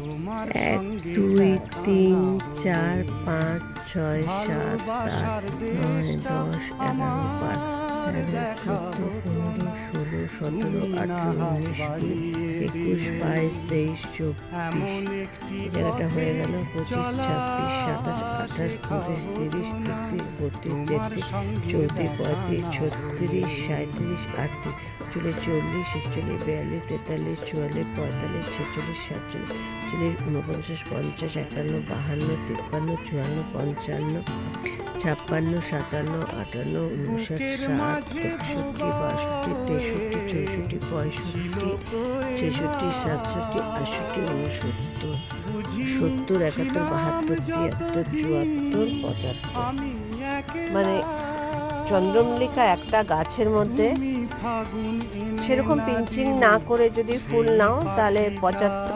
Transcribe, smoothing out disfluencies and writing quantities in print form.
1 2 3 4 5 6 7 8 9 10 11 12 13 14 15 16 17 18 19 20 21 22 23 জায়গাটা হয়ে গেল 25 26 27 28 29 30 31 32 33 34 35 36 37 38 চুলে 40 41 42 43 44 45 46 47 চুলে 49 50 51 52 53 54 55 56 57 58 59 60 61 62 63 64 65 66 67 68 69 70 71 72 73 74 75 মানে চন্দ্রমল্লিকা একটা গাছের মধ্যে সেরকম পিঞ্চিং না করে যদি ফুল নাও তাহলে 75